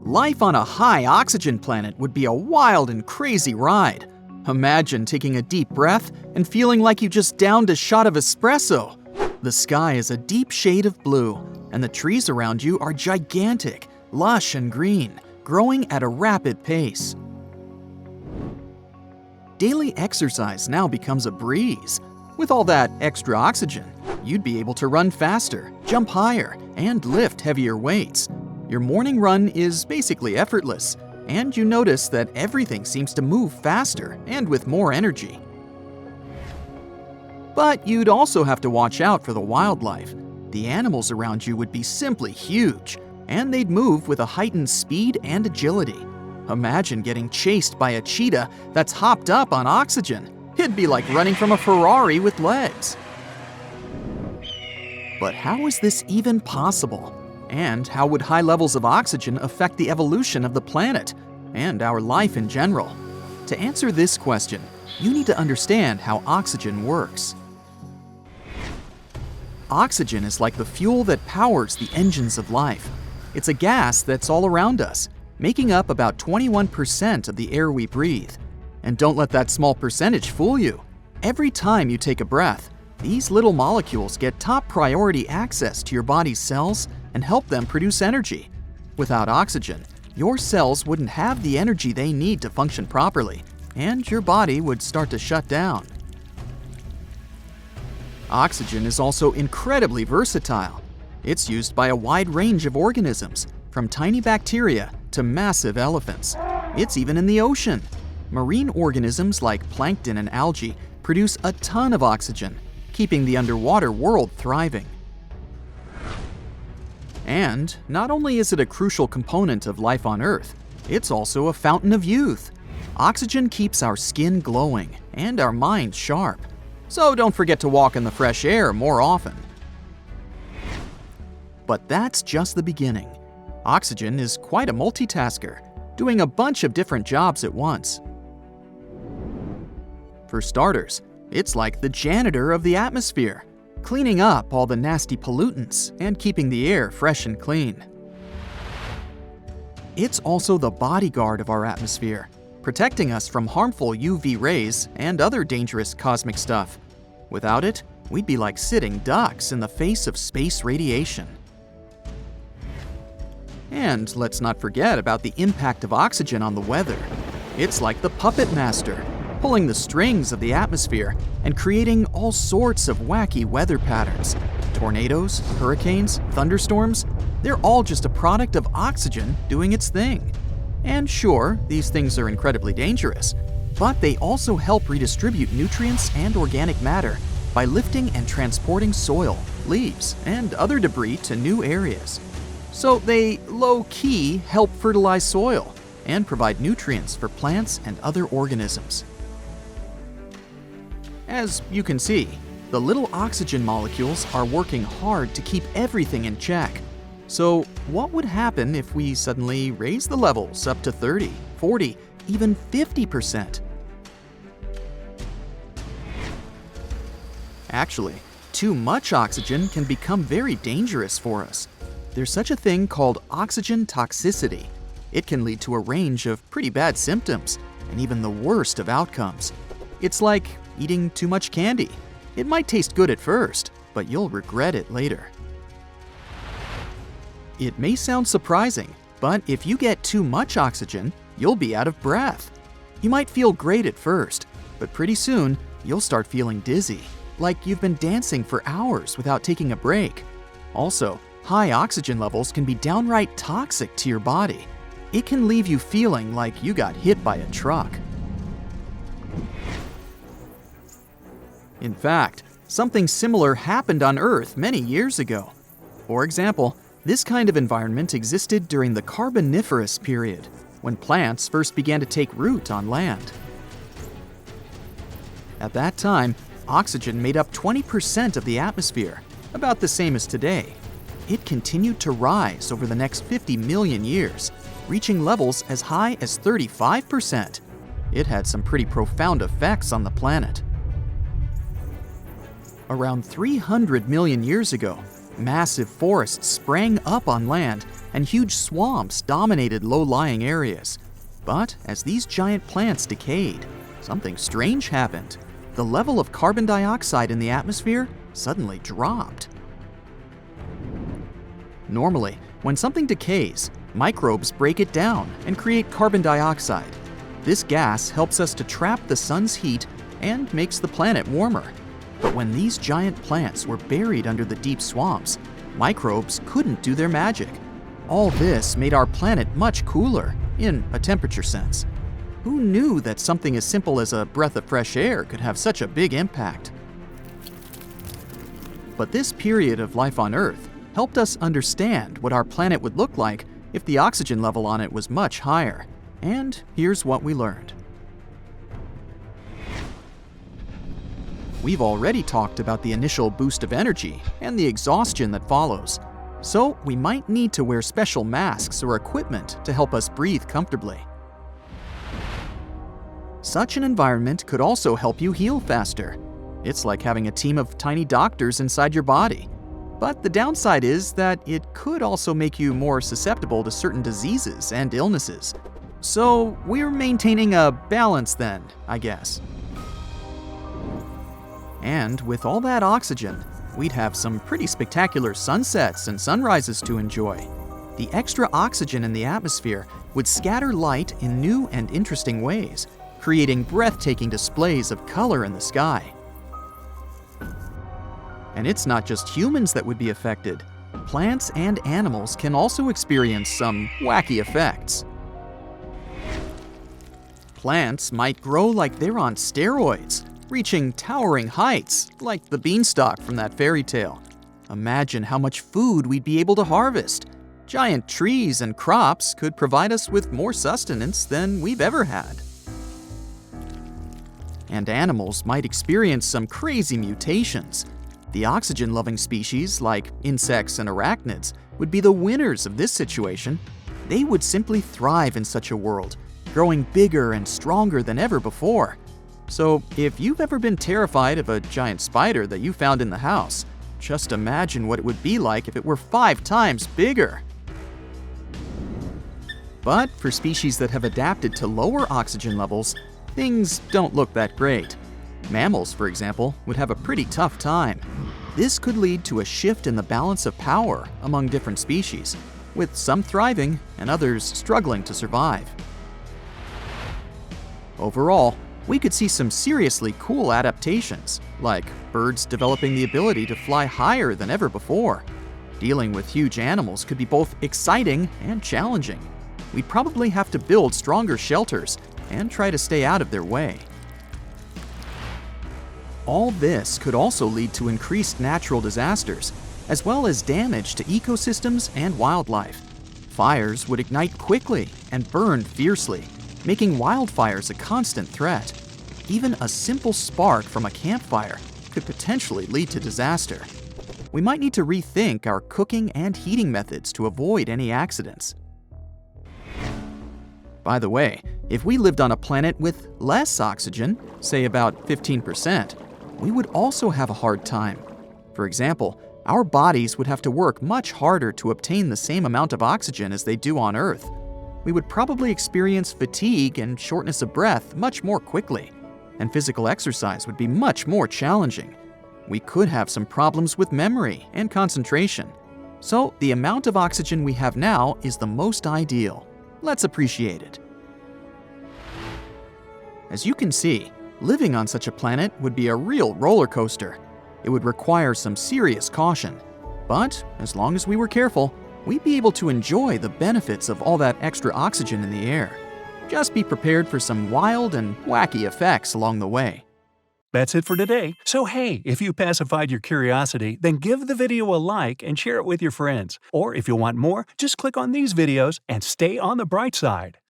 Life on a high oxygen planet would be a wild and crazy ride. Imagine taking a deep breath and feeling like you just downed a shot of espresso. The sky is a deep shade of blue, and the trees around you are gigantic, lush and green, growing at a rapid pace. Daily exercise now becomes a breeze. With all that extra oxygen, you'd be able to run faster, jump higher, and lift heavier weights. Your morning run is basically effortless, and you notice that everything seems to move faster and with more energy. But you'd also have to watch out for the wildlife. The animals around you would be simply huge, and they'd move with a heightened speed and agility. Imagine getting chased by a cheetah that's hopped up on oxygen. It'd be like running from a Ferrari with legs. But how is this even possible? And how would high levels of oxygen affect the evolution of the planet and our life in general? To answer this question, you need to understand how oxygen works. Oxygen is like the fuel that powers the engines of life. It's a gas that's all around us, making up about 21% of the air we breathe. And don't let that small percentage fool you. Every time you take a breath, these little molecules get top priority access to your body's cells and help them produce energy. Without oxygen, your cells wouldn't have the energy they need to function properly, and your body would start to shut down. Oxygen is also incredibly versatile. It's used by a wide range of organisms, from tiny bacteria to massive elephants. It's even in the ocean. Marine organisms like plankton and algae produce a ton of oxygen, keeping the underwater world thriving. And not only is it a crucial component of life on Earth, it's also a fountain of youth. Oxygen keeps our skin glowing and our minds sharp. So don't forget to walk in the fresh air more often. But that's just the beginning. Oxygen is quite a multitasker, doing a bunch of different jobs at once. For starters, it's like the janitor of the atmosphere, cleaning up all the nasty pollutants and keeping the air fresh and clean. It's also the bodyguard of our atmosphere, protecting us from harmful UV rays and other dangerous cosmic stuff. Without it, we'd be like sitting ducks in the face of space radiation. And let's not forget about the impact of oxygen on the weather. It's like the puppet master, pulling the strings of the atmosphere and creating all sorts of wacky weather patterns. Tornadoes, hurricanes, thunderstorms, they're all just a product of oxygen doing its thing. And sure, these things are incredibly dangerous, but they also help redistribute nutrients and organic matter by lifting and transporting soil, leaves, and other debris to new areas. So they low-key help fertilize soil and provide nutrients for plants and other organisms. As you can see, the little oxygen molecules are working hard to keep everything in check. So what would happen if we suddenly raise the levels up to 30, 40, even 50%? Actually, too much oxygen can become very dangerous for us. There's such a thing called oxygen toxicity. It can lead to a range of pretty bad symptoms and even the worst of outcomes. It's like eating too much candy. It might taste good at first, but you'll regret it later. It may sound surprising, but if you get too much oxygen, you'll be out of breath. You might feel great at first, but pretty soon you'll start feeling dizzy, like you've been dancing for hours without taking a break. Also, high oxygen levels can be downright toxic to your body. It can leave you feeling like you got hit by a truck. In fact, something similar happened on Earth many years ago. For example, this kind of environment existed during the Carboniferous period, when plants first began to take root on land. At that time, oxygen made up 20% of the atmosphere, about the same as today. It continued to rise over the next 50 million years, reaching levels as high as 35%. It had some pretty profound effects on the planet. Around 300 million years ago, massive forests sprang up on land and huge swamps dominated low-lying areas. But as these giant plants decayed, something strange happened. The level of carbon dioxide in the atmosphere suddenly dropped. Normally, when something decays, microbes break it down and create carbon dioxide. This gas helps us to trap the sun's heat and makes the planet warmer. But when these giant plants were buried under the deep swamps, microbes couldn't do their magic. All this made our planet much cooler, in a temperature sense. Who knew that something as simple as a breath of fresh air could have such a big impact? But this period of life on Earth helped us understand what our planet would look like if the oxygen level on it was much higher. And here's what we learned. We've already talked about the initial boost of energy and the exhaustion that follows. So we might need to wear special masks or equipment to help us breathe comfortably. Such an environment could also help you heal faster. It's like having a team of tiny doctors inside your body. But the downside is that it could also make you more susceptible to certain diseases and illnesses. So we're maintaining a balance then, I guess. And with all that oxygen, we'd have some pretty spectacular sunsets and sunrises to enjoy. The extra oxygen in the atmosphere would scatter light in new and interesting ways, creating breathtaking displays of color in the sky. And it's not just humans that would be affected. Plants and animals can also experience some wacky effects. Plants might grow like they're on steroids, reaching towering heights, like the beanstalk from that fairy tale. Imagine how much food we'd be able to harvest. Giant trees and crops could provide us with more sustenance than we've ever had. And animals might experience some crazy mutations. The oxygen-loving species, like insects and arachnids, would be the winners of this situation. They would simply thrive in such a world, growing bigger and stronger than ever before. So if you've ever been terrified of a giant spider that you found in the house, just imagine what it would be like if it were 5 times bigger. But for species that have adapted to lower oxygen levels, things don't look that great. Mammals, for example, would have a pretty tough time. This could lead to a shift in the balance of power among different species, with some thriving and others struggling to survive. Overall, we could see some seriously cool adaptations, like birds developing the ability to fly higher than ever before. Dealing with huge animals could be both exciting and challenging. We'd probably have to build stronger shelters and try to stay out of their way. All this could also lead to increased natural disasters, as well as damage to ecosystems and wildlife. Fires would ignite quickly and burn fiercely, making wildfires a constant threat. Even a simple spark from a campfire could potentially lead to disaster. We might need to rethink our cooking and heating methods to avoid any accidents. By the way, if we lived on a planet with less oxygen, say about 15%, we would also have a hard time. For example, our bodies would have to work much harder to obtain the same amount of oxygen as they do on Earth. We would probably experience fatigue and shortness of breath much more quickly, and physical exercise would be much more challenging. We could have some problems with memory and concentration. So the amount of oxygen we have now is the most ideal. Let's appreciate it. As you can see, living on such a planet would be a real roller coaster. It would require some serious caution. But as long as we were careful, we'd be able to enjoy the benefits of all that extra oxygen in the air. Just be prepared for some wild and wacky effects along the way. That's it for today. So hey, if you pacified your curiosity, then give the video a like and share it with your friends. Or if you want more, just click on these videos and stay on the bright side.